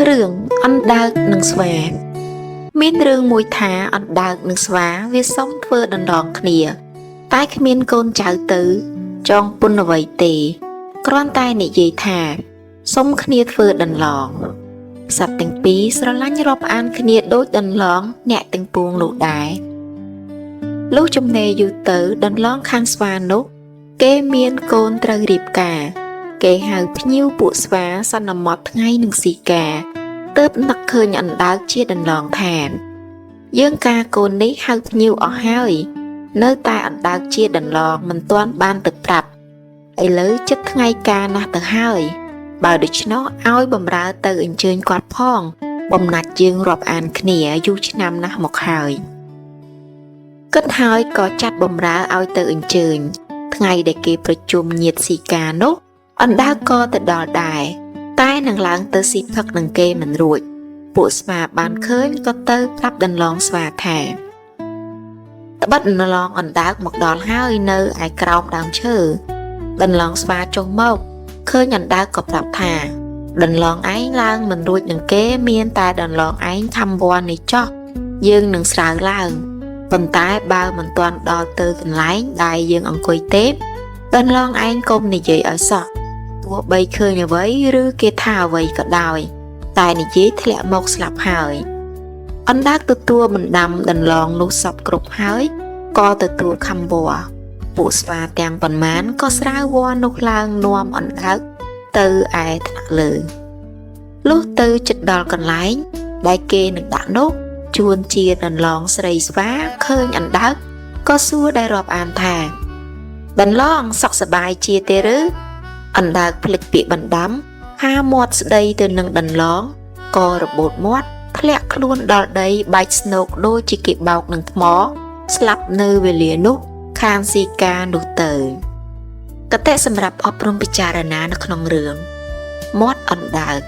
រឿងអណ្ដើកនិងស្វាមានរឿងមួយថាអណ្ដើកនិងស្វាវាសុំធ្វើដណ្ដងគ្នាតែគ្មានកូនចៅទៅចងពុនអ្វីទេគ្រាន់តែនិយាយថាសុំគ្នាធ្វើដណ្ឡងសត្វទាំងពីរស្រឡាញ់រាប់អានគ្នាដូចដណ្ឡងអ្នកទាំងពួងនោះដែរលុះចំណេរយូរទៅដណ្ឡងខាងស្វានោះគេមានកូនត្រូវរៀបការគេហៅភ្ញៀវពួកស្វាសន្មតថ្ងៃនឹងស៊ីការទើបនឹកឃើញអណ្ដើកជាដណ្ឡងថាយើងការកូននេះហៅភ្ញៀវអស់ហើយនៅតែអណ្ដើកជាដណ្ឡងមិនទាន់បានទៅប្រាប់ឥឡូវចិត្តថ្ងៃការណាស់ទៅហើយបើដូច្នោះឲ្យបំរើទៅអញ្ជើញគាត់ផងបំណាច់យើងរាប់អានគ្នាយូរឆ្នាំណាស់មកហើយគិតហើយក៏ចាត់បំរើឲ្យទៅអញ្ជើញថ្ងៃដែលគេប្រជុំញាតិស៊ីការនោះអណ្ដើកក៏ទៅដល់ដែរតែនឹងឡើងទៅស៊ីផឹកនឹងគេមិនរួចពួកស្វាបានឃើញក៏ទៅប្រាប់ដណ្ឡងស្វាថាត្បិតដណ្ឡងអណ្ដើកមកដល់ហើយនៅឯក្រោមដើមឈើដណ្ឡងស្វាចុះមកឃើញអណ្ដើកក៏ប្រាប់ថាដណ្ឡងឯងឡើងមិនរួចនឹងគេមានតែដណ្ឡងឯងខំវ័ននេះចោះយើងនឹងស្រើឡើងប៉ុន្តែបើមិនទាន់ដល់ទៅកន្លែងដែលយើងអង្គុយទេដណ្ឡងឯងកុំនិយាយឲ្យសោះទោះបីឃើញអ្វីឬគេថាអ្វីក៏ដោយតែនិយាយធ្លាក់មកស្លាប់ហើយអណ្ដើកទទួលបណ្ដាំដណ្ឡងនោះសពគ្រប់ហើយក៏ទទួលខំវ័នពួកស្វាទាំងប៉ុន្មានក៏ស្រាវវ័ននោះឡើងនាំអណ្ដើកទៅឯថ្នាក់លើលុះទៅជិតដល់កន្លែងដែលគេនឹងដាក់នោះជួនជាដណ្ឡងស្រីស្វាឃើញអណ្ដើកក៏សួរដែលរាប់អានថាដណ្ឡងសុខសប្បាយជាទេឬអណ្ដើកភ្លេចពាក្យបណ្ដាំហាមាត់ស្ដីទៅនឹងដណ្ឡងក៏របូតមាត់ធ្លាក់ខ្លួនដល់ដីបែកស្នូកដូចជាគេបោកនឹងថ្មស្លាប់នៅវេលានោះខាងស៊ីការនោះទៅកតេសម្រាប់អប់រំពិចារណានៅក្នុងរឿងមាត់អណ្ដើក